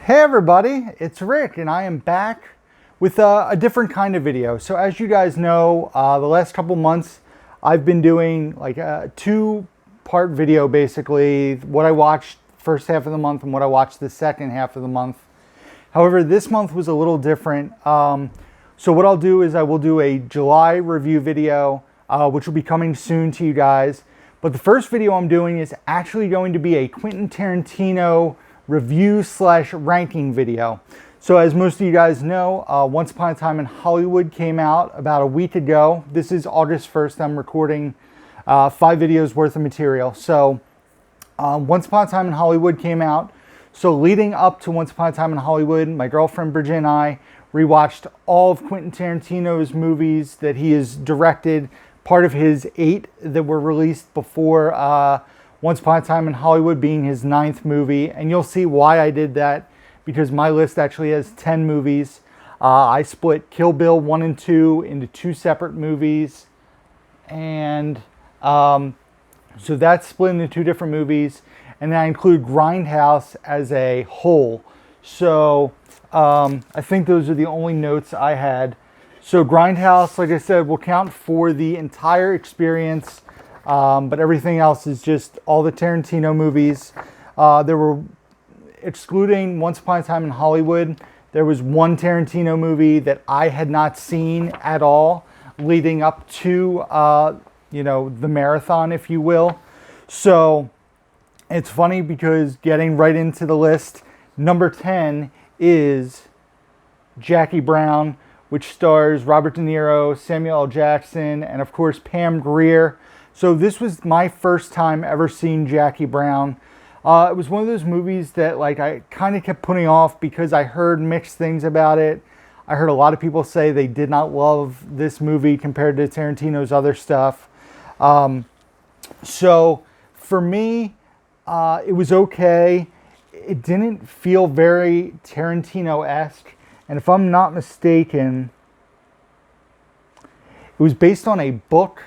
Hey everybody, it's Rick and I am back with a different kind of video. So as you guys know, the last couple months I've been doing like a two-part video basically, what I watched first half of the month and what I watched the second half of the month. However, this month was a little different. So what I'll do is I will do a July review video, which will be coming soon to you guys. But the first video I'm doing is actually going to be a Quentin Tarantino review / ranking video. So as most of you guys know, Once Upon a Time in Hollywood came out about a week ago. This is August 1st. I'm recording 5 videos worth of material. So Once Upon a Time in Hollywood came out. So leading up to Once Upon a Time in Hollywood, my girlfriend Bridget and I rewatched all of Quentin Tarantino's movies that he has directed, part of his 8 that were released before Once Upon a Time in Hollywood being his 9th movie. And you'll see why I did that, because my list actually has 10 movies. I split Kill Bill 1 and 2 into 2 separate movies. And so that's split into 2 different movies. And then I include Grindhouse as a whole. So I think those are the only notes I had. So Grindhouse, like I said, will count for the entire experience. But everything else is just all the Tarantino movies. There were, excluding Once Upon a Time in Hollywood, there was one Tarantino movie that I had not seen at all leading up to, the marathon, if you will. So it's funny because getting right into the list, number 10 is Jackie Brown, which stars Robert De Niro, Samuel L. Jackson, and of course Pam Grier. So this was my first time ever seeing Jackie Brown. It was one of those movies that I kind of kept putting off because I heard mixed things about it. I heard a lot of people say they did not love this movie compared to Tarantino's other stuff. So for me, it was okay. It didn't feel very Tarantino-esque. And if I'm not mistaken, it was based on a book,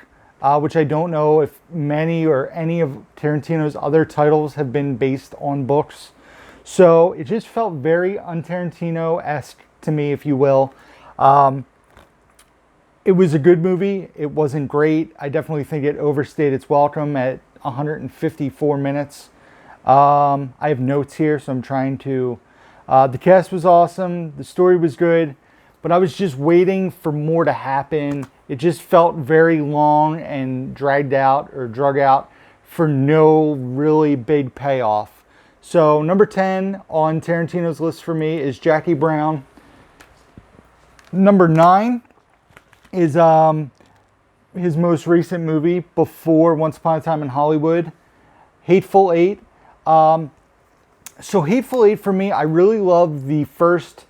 which I don't know if many or any of Tarantino's other titles have been based on books. So it just felt very un-Tarantino-esque to me, if you will. It was a good movie. It wasn't great. I definitely think it overstayed its welcome at 154 minutes. I have notes here, so I'm trying to... the cast was awesome. The story was good. But I was just waiting for more to happen. It just felt very long and dragged out or drug out for no really big payoff. So number 10 on Tarantino's list for me is Jackie Brown. Number 9 is his most recent movie before Once Upon a Time in Hollywood, Hateful Eight. So Hateful Eight for me, I really love the first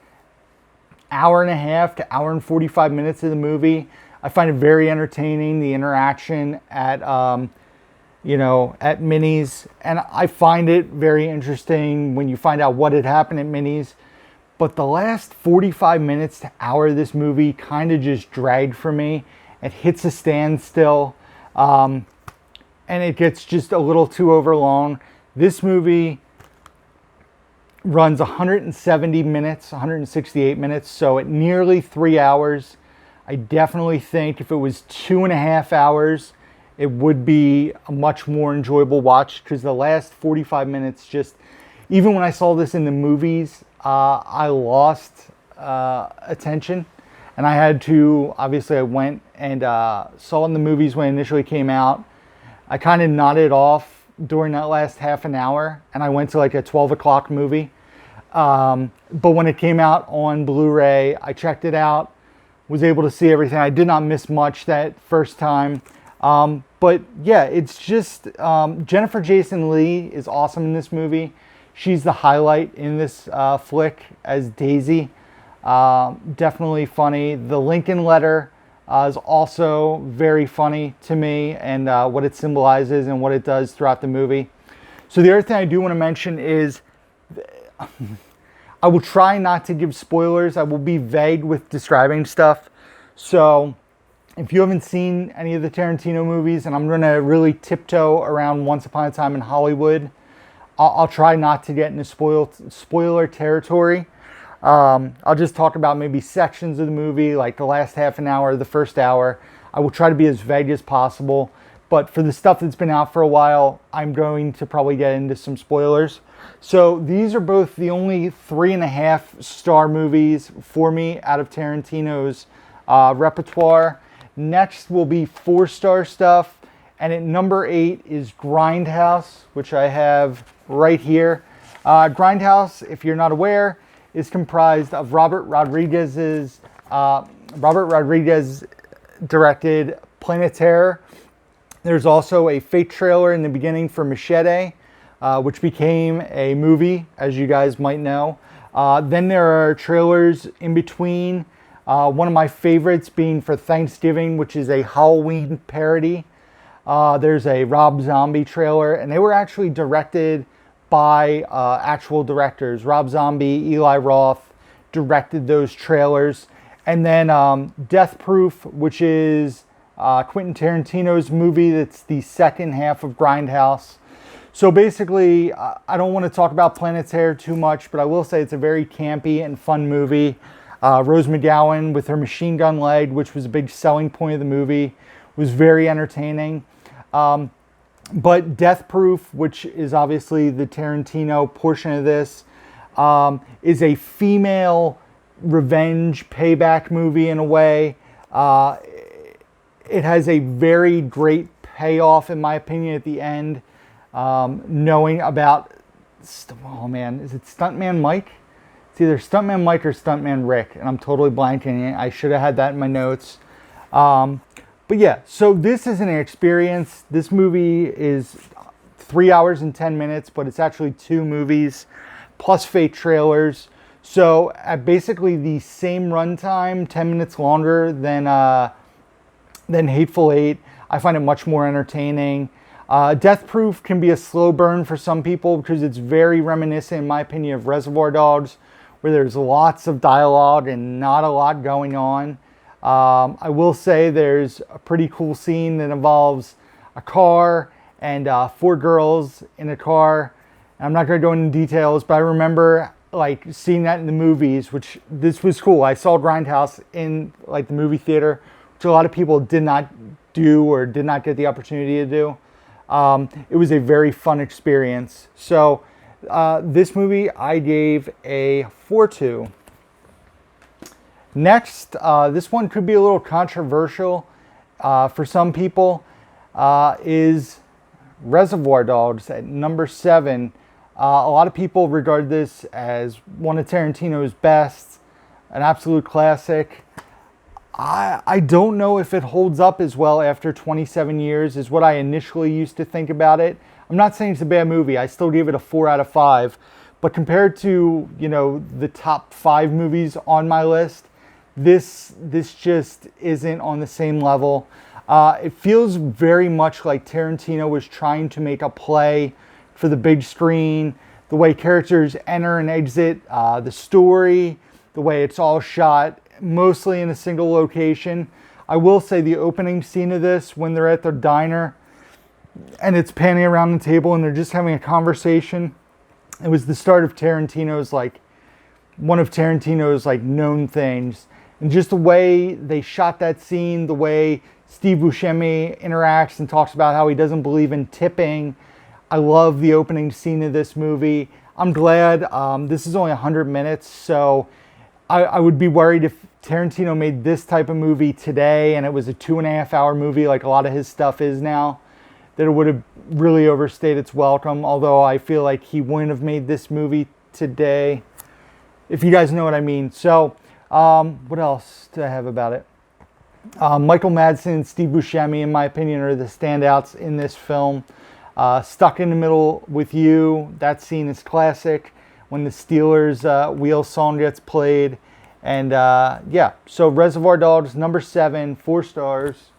hour and a half to hour and 45 minutes of the movie. I find it very entertaining, the interaction at Minnie's, and I find it very interesting when you find out what had happened at Minnie's. But the last 45 minutes to hour of this movie kind of just dragged for me. It hits a standstill, and it gets just a little too overlong. This movie runs 170 minutes, 168 minutes, so at nearly 3 hours. I definitely think if it was 2.5 hours, it would be a much more enjoyable watch, because the last 45 minutes just, even when I saw this in the movies, I lost attention. And I had to, obviously I went and saw it in the movies when it initially came out. I kind of nodded off during that last half an hour, and I went to a 12 o'clock movie. But when it came out on Blu-ray, I checked it out, was able to see everything. I did not miss much that first time. But yeah, it's just, Jennifer Jason Leigh is awesome in this movie. She's the highlight in this flick as Daisy. Definitely funny. The Lincoln Letter is also very funny to me, and what it symbolizes and what it does throughout the movie. So the other thing I do want to mention is I will try not to give spoilers. I will be vague with describing stuff. So if you haven't seen any of the Tarantino movies, and I'm going to really tiptoe around Once Upon a Time in Hollywood, I'll try not to get into spoiler territory. I'll just talk about maybe sections of the movie, like the last half an hour, the first hour. I will try to be as vague as possible. But for the stuff that's been out for a while, I'm going to probably get into some spoilers. So these are both the only 3.5-star movies for me out of Tarantino's repertoire. Next will be 4-star stuff. And at number 8 is Grindhouse, which I have right here. Grindhouse, if you're not aware, is comprised of Robert Rodriguez directed Planet Terror. There's also a fake trailer in the beginning for Machete, which became a movie, as you guys might know. Then there are trailers in between. One of my favorites being for Thanksgiving, which is a Halloween parody. There's a Rob Zombie trailer, and they were actually directed by actual directors. Rob Zombie, Eli Roth directed those trailers. And then Death Proof, which is Quentin Tarantino's movie that's the second half of Grindhouse. So basically, I don't want to talk about Planet Terror too much, but I will say it's a very campy and fun movie. Rose McGowan with her machine gun leg, which was a big selling point of the movie, was very entertaining. But Death Proof, which is obviously the Tarantino portion of this, is a female revenge payback movie in a way. It has a very great payoff, in my opinion, at the end. Knowing about, oh man, is it Stuntman Mike? It's either Stuntman Mike or Stuntman Rick, and I'm totally blanking. I should have had that in my notes. But yeah, so this is an experience. This movie is 3 hours and 10 minutes, but it's actually 2 movies plus fake trailers. So at basically the same runtime, 10 minutes longer than Hateful Eight, I find it much more entertaining. Death Proof can be a slow burn for some people because it's very reminiscent, in my opinion, of Reservoir Dogs, where there's lots of dialogue and not a lot going on. I will say there's a pretty cool scene that involves a car and 4 girls in a car. I'm not going to go into details, but I remember like seeing that in the movies, which this was cool. I saw Grindhouse in like the movie theater, which a lot of people did not do or did not get the opportunity to do. It was a very fun experience. So this movie I gave a 4-2. Next, this one could be a little controversial for some people, is Reservoir Dogs at number 7. A lot of people regard this as one of Tarantino's best, an absolute classic. I don't know if it holds up as well after 27 years as what I initially used to think about it. I'm not saying it's a bad movie. I still give it a 4 out of 5. But compared to, you know, the top 5 movies on my list, this just isn't on the same level. It feels very much like Tarantino was trying to make a play for the big screen. The way characters enter and exit, the story, the way it's all shot, mostly in a single location. I will say the opening scene of this, when they're at the diner and it's panning around the table and they're just having a conversation, it was the start of Tarantino's, like, one of Tarantino's, like, known things. And just the way they shot that scene, the way Steve Buscemi interacts and talks about how he doesn't believe in tipping. I love the opening scene of this movie. I'm glad this is only 100 minutes, so I would be worried if Tarantino made this type of movie today and it was a 2.5-hour movie like a lot of his stuff is now, that it would have really overstayed its welcome, although I feel like he wouldn't have made this movie today, if you guys know what I mean. So, what else do I have about it? Michael Madsen and Steve Buscemi, in my opinion, are the standouts in this film. Stuck in the Middle with You, that scene is classic when the Steelers Wheel song gets played. And yeah, so Reservoir Dogs, number 7, 4 stars.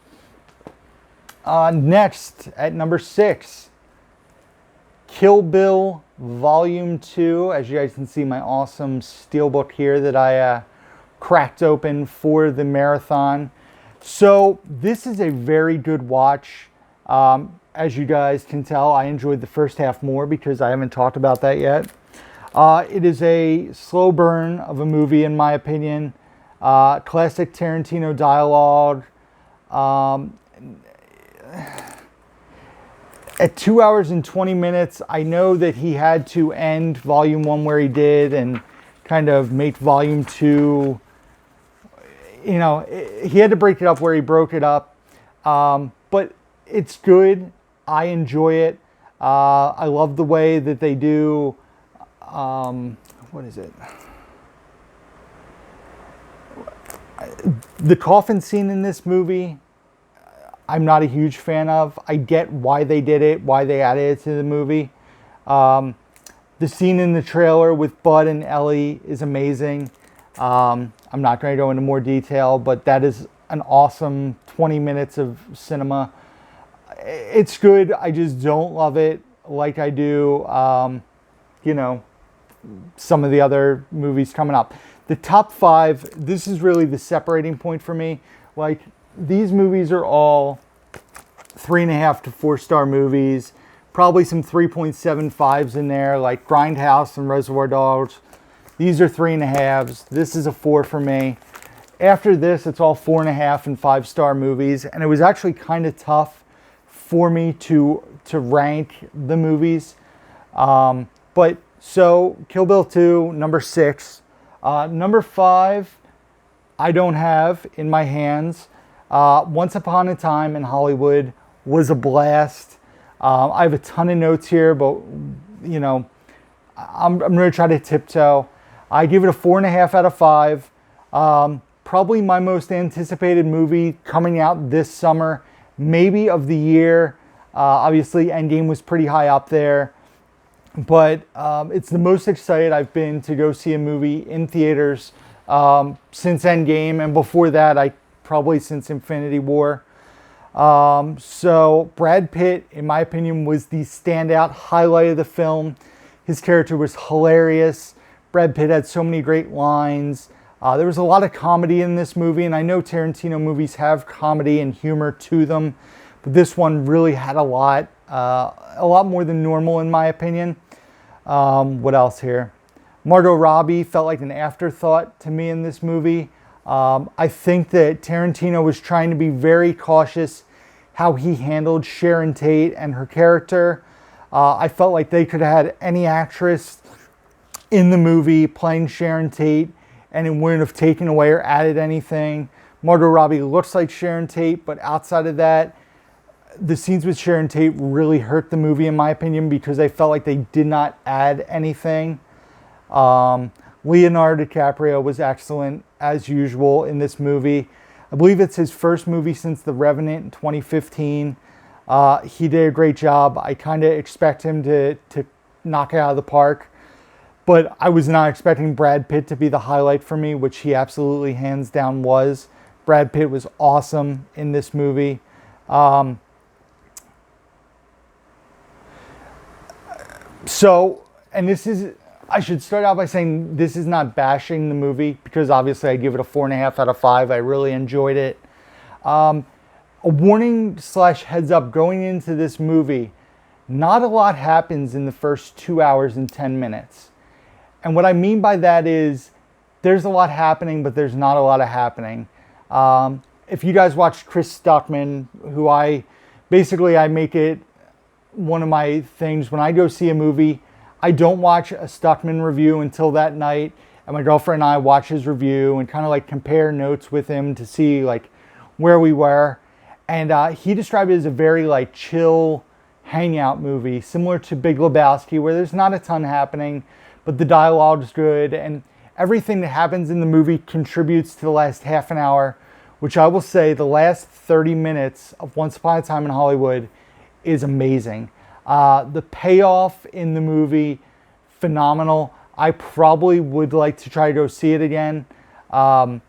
Next, at number 6, Kill Bill Volume 2. As you guys can see, my awesome steelbook here that I cracked open for the marathon. So this is a very good watch. as you guys can tell, I enjoyed the first half more because I haven't talked about that yet. It is a slow burn of a movie, in my opinion. Classic Tarantino dialogue. At 2 hours and 20 minutes, I know that he had to end Volume 1 where he did and kind of make Volume 2. You know, he had to break it up where he broke it up. But it's good. I enjoy it. I love the way that they do, what is it? The coffin scene in this movie, I'm not a huge fan of. I get why they did it, why they added it to the movie. The scene in the trailer with Bud and Ellie is amazing. I'm not going to go into more detail, but that is an awesome 20 minutes of cinema. It's good. I just don't love it like I do, you know, some of the other movies coming up. The top 5, this is really the separating point for me. Like, these movies are all 3.5 to 4-star movies. Probably some 3.75s in there, like Grindhouse and Reservoir Dogs. These are 3.5s. This is a 4 for me. After this, it's all 4.5 and 5-star movies. And it was actually kind of tough for me to rank the movies. But so Kill Bill 2, number 6. Number 5, I don't have in my hands. Once Upon a Time in Hollywood was a blast. I have a ton of notes here, but you know, I'm going to try to tiptoe. I give it a 4.5 out of 5. Probably my most anticipated movie coming out this summer, maybe of the year. Obviously, Endgame was pretty high up there. But it's the most excited I've been to go see a movie in theaters since Endgame. And before that, probably since Infinity War. So Brad Pitt, in my opinion, was the standout highlight of the film. His character was hilarious. Brad Pitt had so many great lines. There was a lot of comedy in this movie, and I know Tarantino movies have comedy and humor to them, but this one really had a lot more than normal in my opinion. What else here? Margot Robbie felt like an afterthought to me in this movie. I think that Tarantino was trying to be very cautious how he handled Sharon Tate and her character. I felt like they could have had any actress in the movie playing Sharon Tate and it wouldn't have taken away or added anything. Margot Robbie looks like Sharon Tate, but outside of that, the scenes with Sharon Tate really hurt the movie in my opinion because I felt like they did not add anything. Leonardo DiCaprio was excellent as usual in this movie. I believe it's his first movie since The Revenant in 2015. He did a great job. I kind of expect him to knock it out of the park. But I was not expecting Brad Pitt to be the highlight for me, which he absolutely hands down was. Brad Pitt was awesome in this movie. And this is, I should start out by saying this is not bashing the movie because obviously I give it a 4.5 out of 5. I really enjoyed it. A warning / heads up going into this movie, not a lot happens in the first 2 hours and 10 minutes. And what I mean by that is there's a lot happening, but there's not a lot of happening. If you guys watch Chris Stuckman, who I make it one of my things when I go see a movie, I don't watch a Stuckman review until that night, and my girlfriend and I watch his review and kind of like compare notes with him to see like where we were. And he described it as a very like chill hangout movie, similar to Big Lebowski, where there's not a ton happening, but the dialogue's good and everything that happens in the movie contributes to the last half an hour, which I will say the last 30 minutes of Once Upon a Time in Hollywood is amazing. The payoff in the movie, phenomenal. I probably would like to try to go see it again, but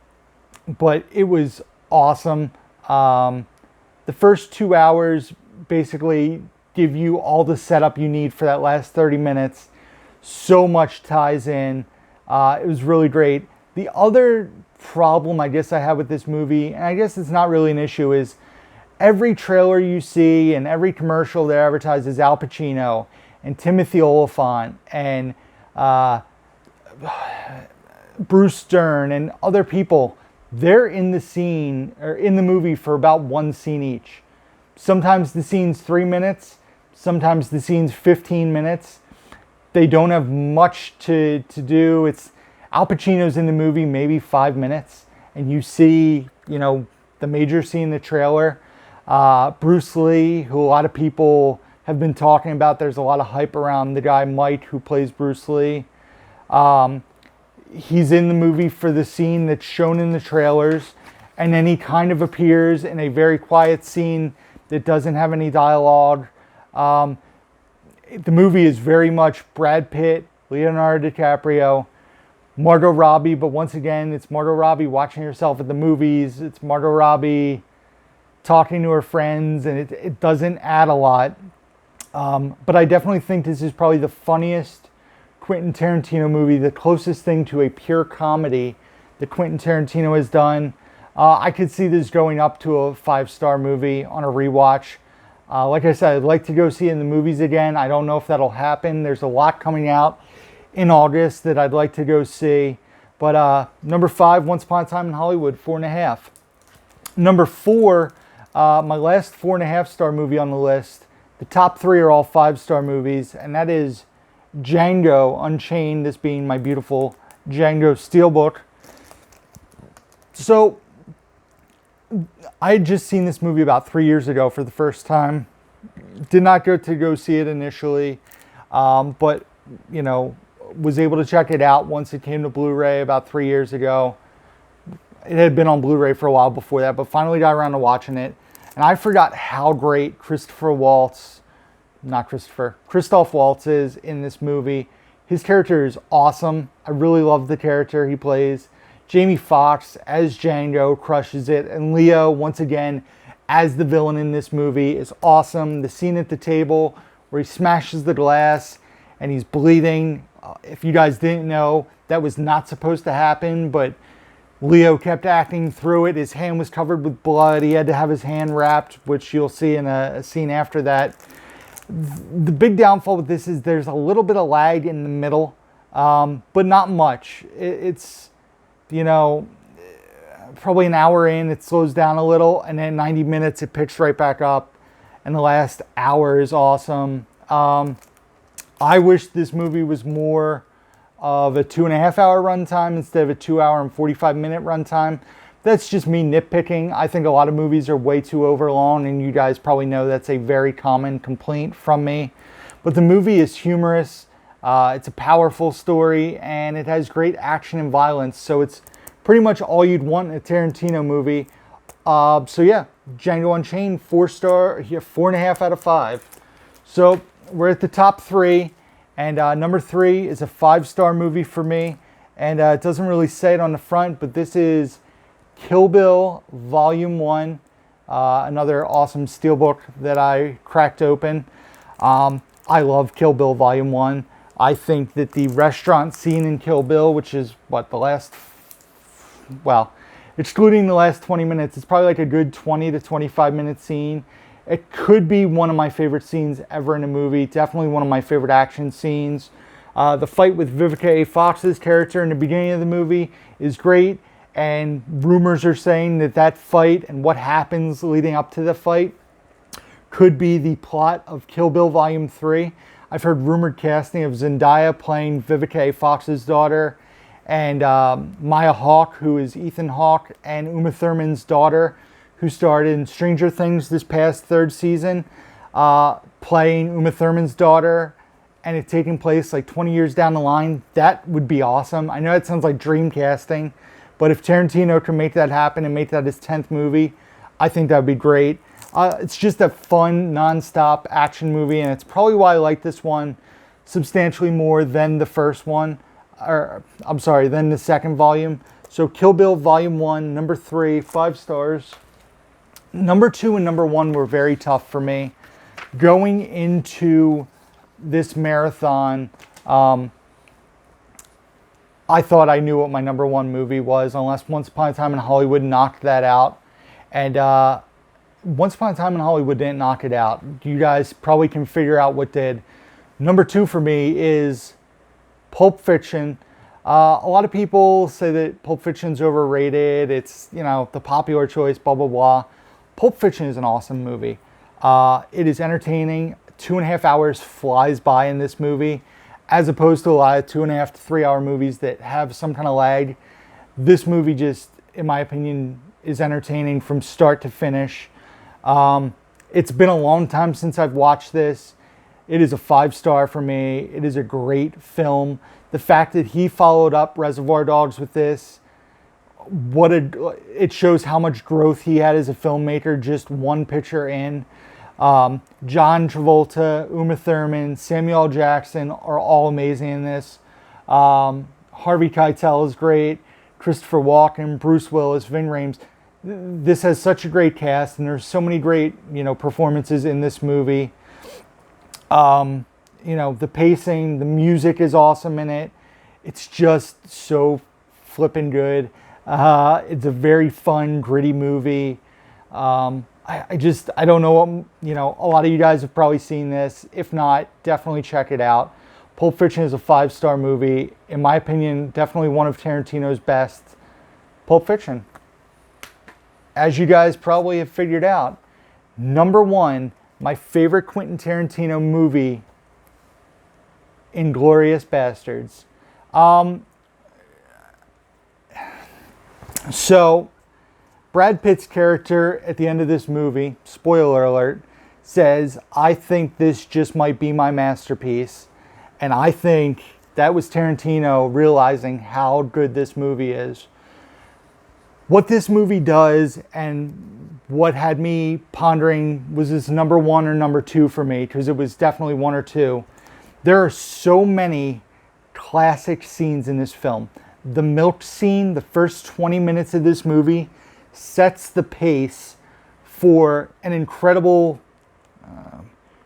it was awesome. The first 2 hours basically give you all the setup you need for that last 30 minutes. So much ties in. It was really great. The other problem I guess I have with this movie, and I guess it's not really an issue, is every trailer you see and every commercial that advertises Al Pacino and Timothy Olyphant and Bruce Stern and other people, they're in the scene or in the movie for about one scene each. Sometimes the scene's 3 minutes, sometimes the scene's 15 minutes. They don't have much to do. It's Al Pacino's in the movie maybe 5 minutes, and you see, you know, the major scene in the trailer. Bruce Lee, who a lot of people have been talking about. There's a lot of hype around the guy Mike who plays Bruce Lee. He's in the movie for the scene that's shown in the trailers, and then he kind of appears in a very quiet scene that doesn't have any dialogue. The movie is very much Brad Pitt, Leonardo DiCaprio, Margot Robbie, but once again, it's Margot Robbie watching herself at the movies. It's Margot Robbie talking to her friends, and it doesn't add a lot. But I definitely think this is probably the funniest Quentin Tarantino movie, the closest thing to a pure comedy that Quentin Tarantino has done. I could see this going up to a 5-star movie on a rewatch. Like I said, I'd like to go see it in the movies again. I don't know if that'll happen. There's a lot coming out in August that I'd like to go see. But number 5, Once Upon a Time in Hollywood, 4.5. Number 4, my last 4.5-star movie on the list. The top 3 are all 5-star movies, and that is Django Unchained, this being my beautiful Django Steelbook. So, I had just seen this movie about 3 years ago for the first time. Did not go to go see it initially, but, you know, was able to check it out once it came to Blu-ray about 3 years ago. It had been on Blu-ray for a while before that, but finally got around to watching it. And I forgot how great Christoph Waltz is in this movie. His character is awesome. I really love the character he plays. Jamie Foxx as Django crushes it. And Leo, once again, as the villain in this movie is awesome. The scene at the table where he smashes the glass and he's bleeding. If you guys didn't know, that was not supposed to happen, but Leo kept acting through it. His hand was covered with blood. He had to have his hand wrapped, which you'll see in a scene after that. The big downfall with this is there's a little bit of lag in the middle, but not much. It's, you know, probably an hour in, it slows down a little, and then 90 minutes, it picks right back up, and the last hour is awesome. I wish this movie was more of a 2.5-hour runtime instead of a 2-hour and 45-minute runtime. That's just me nitpicking. I think a lot of movies are way too overlong, and you guys probably know that's a very common complaint from me. But the movie is humorous. It's a powerful story, and it has great action and violence. So it's pretty much all you'd want in a Tarantino movie. So yeah, Django Unchained, 4-star, 4.5 out of 5. So we're at the top 3. And number 3 is a 5-star movie for me. And it doesn't really say it on the front, but this is Kill Bill Volume 1. Another awesome steelbook that I cracked open. I love Kill Bill Volume 1. I think that the restaurant scene in Kill Bill, which is excluding the last 20 minutes, it's probably like a good 20 to 25 minute scene. It could be one of my favorite scenes ever in a movie. Definitely one of my favorite action scenes. The fight with Vivica A. Fox's character in the beginning of the movie is great. And rumors are saying that fight and what happens leading up to the fight could be the plot of Kill Bill Volume 3. I've heard rumored casting of Zendaya playing Vivica A. Fox's daughter, and Maya Hawke, who is Ethan Hawke, and Uma Thurman's daughter, who starred in Stranger Things this past 3rd season, playing Uma Thurman's daughter, and it taking place like 20 years down the line. That would be awesome. I know it sounds like dream casting, but if Tarantino can make that happen and make that his 10th movie, I think that would be great. It's just a fun, non-stop action movie, and it's probably why I like this one substantially more than the first one, than the second volume. So Kill Bill Volume 1, number 3, 5 stars. Number 2 and number 1 were very tough for me. Going into this marathon, I thought I knew what my number 1 movie was, unless Once Upon a Time in Hollywood knocked that out. And Once Upon a Time in Hollywood didn't knock it out. You guys probably can figure out what did. Number 2 for me is Pulp Fiction. A lot of people say that Pulp Fiction's overrated. It's, you know, the popular choice, blah, blah, blah. Pulp Fiction is an awesome movie. It is entertaining. 2.5 hours flies by in this movie, as opposed to a lot of 2.5 to 3 hour movies that have some kind of lag. This movie just, in my opinion, is entertaining from start to finish. It's been a long time since I've watched this. It is a 5-star for me. It is a great film. The fact that he followed up Reservoir Dogs with this, it shows how much growth he had as a filmmaker just one picture in. John Travolta, Uma Thurman, Samuel L. Jackson are all amazing in this. Harvey Keitel is great. Christopher Walken, Bruce Willis, Ving Rhames. This has such a great cast, and there's so many great, you know, performances in this movie. You know, the pacing, the music is awesome in it. It's just so flippin' good. It's a very fun, gritty movie. I don't know, you know, a lot of you guys have probably seen this. If not, definitely check it out. Pulp Fiction is a 5-star movie. In my opinion, definitely one of Tarantino's best. Pulp Fiction. As you guys probably have figured out, number 1, my favorite Quentin Tarantino movie, Inglourious Basterds. So, Brad Pitt's character at the end of this movie, spoiler alert, says, I think this just might be my masterpiece. And I think that was Tarantino realizing how good this movie is. What this movie does and what had me pondering, was this number 1 or number 2 for me, because it was definitely 1 or 2. There are so many classic scenes in this film. The milk scene, the first 20 minutes of this movie, sets the pace for an incredible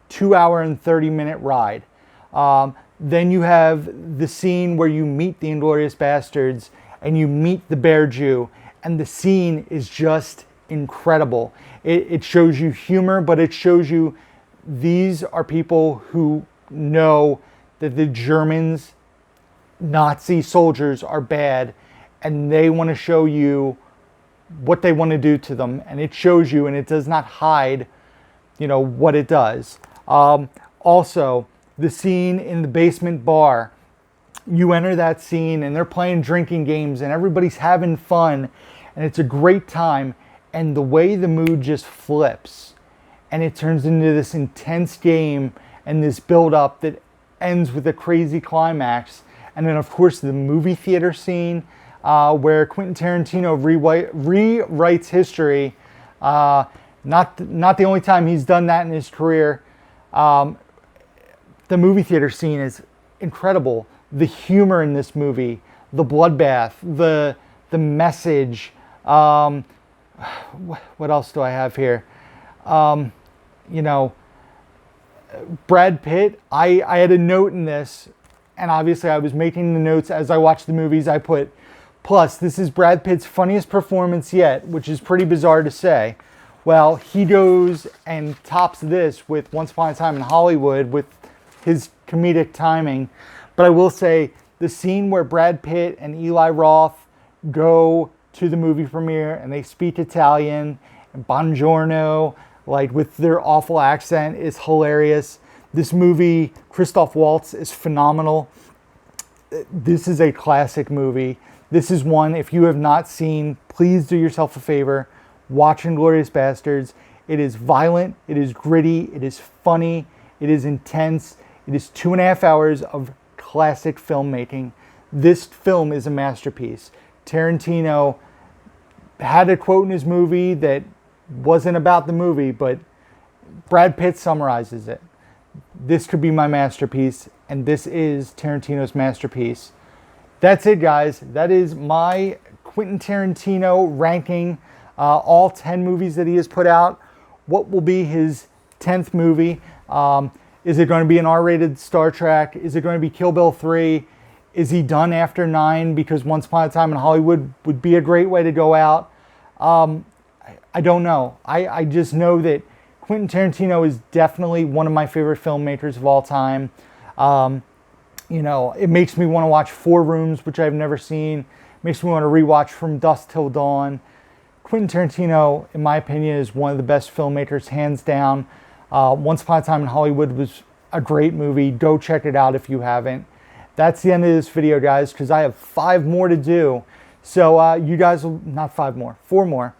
2 hour and 30-minute ride. Then you have the scene where you meet the Inglourious Basterds and you meet the Bear Jew, and the scene is just incredible. It shows you humor, but it shows you these are people who know that the Germans, Nazi soldiers, are bad, and they want to show you what they want to do to them, and it shows you, and it does not hide, you know, what it does. Also, the scene in the basement bar, you enter that scene and they're playing drinking games and everybody's having fun and it's a great time, and the way the mood just flips and it turns into this intense game and this build up that ends with a crazy climax. And then of course the movie theater scene where Quentin Tarantino rewrites history. Not the only time he's done that in his career. The movie theater scene is incredible. The humor in this movie, the bloodbath, the message. What else do I have here? You know, Brad Pitt. I had a note in this, and obviously I was making the notes as I watched the movies. I put, plus, this is Brad Pitt's funniest performance yet, which is pretty bizarre to say. Well, he goes and tops this with Once Upon a Time in Hollywood with his comedic timing. But I will say, the scene where Brad Pitt and Eli Roth go to the movie premiere and they speak Italian and buongiorno, like with their awful accent, is hilarious. This movie, Christoph Waltz, is phenomenal. This is a classic movie. This is one, if you have not seen, please do yourself a favor. Watch Inglourious Basterds. It is violent, it is gritty, it is funny, it is intense. It is 2.5 hours of classic filmmaking. This film is a masterpiece. Tarantino had a quote in his movie that wasn't about the movie, but Brad Pitt summarizes it. This could be my masterpiece, and this is Tarantino's masterpiece. That's it, guys. That is my Quentin Tarantino ranking, all 10 movies that he has put out. What will be his 10th movie? Is it going to be an R-rated Star Trek? Is it going to be Kill Bill 3? Is he done after 9 because Once Upon a Time in Hollywood would be a great way to go out? I don't know. I just know that Quentin Tarantino is definitely one of my favorite filmmakers of all time. You know, it makes me want to watch Four Rooms, which I've never seen. Makes me want to rewatch From Dusk Till Dawn. Quentin Tarantino, in my opinion, is one of the best filmmakers, hands down. Once Upon a Time in Hollywood was a great movie. Go check it out if you haven't. That's the end of this video, guys, because I have 5 more to do. So you guys will, not 5 more, 4 more.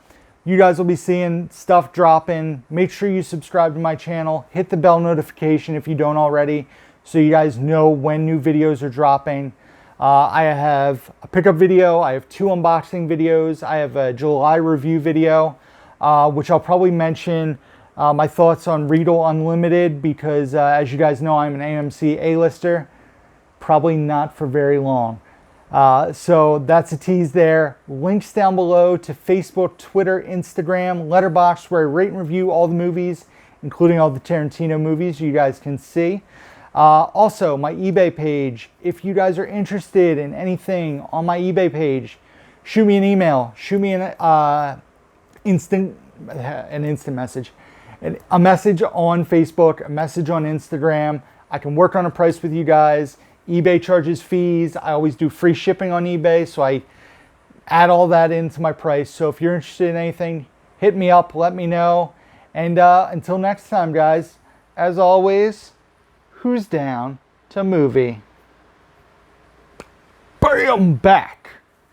You guys will be seeing stuff dropping. Make sure you subscribe to my channel. Hit the bell notification if you don't already, so you guys know when new videos are dropping. I have a pickup video. I have 2 unboxing videos. I have a July review video, which I'll probably mention my thoughts on Riedel Unlimited, because as you guys know, I'm an AMC A-lister. Probably not for very long. So that's a tease there. Links down below to Facebook, Twitter, Instagram, Letterboxd, where I rate and review all the movies, including all the Tarantino movies you guys can see. Also, my eBay page. If you guys are interested in anything on my eBay page, shoot me an email. Shoot me an instant message. A message on Facebook, a message on Instagram. I can work on a price with you guys. eBay charges fees. I always do free shipping on eBay, so I add all that into my price. So if you're interested in anything, hit me up, let me know. And until next time, guys, as always, who's down to movie? Bam, back.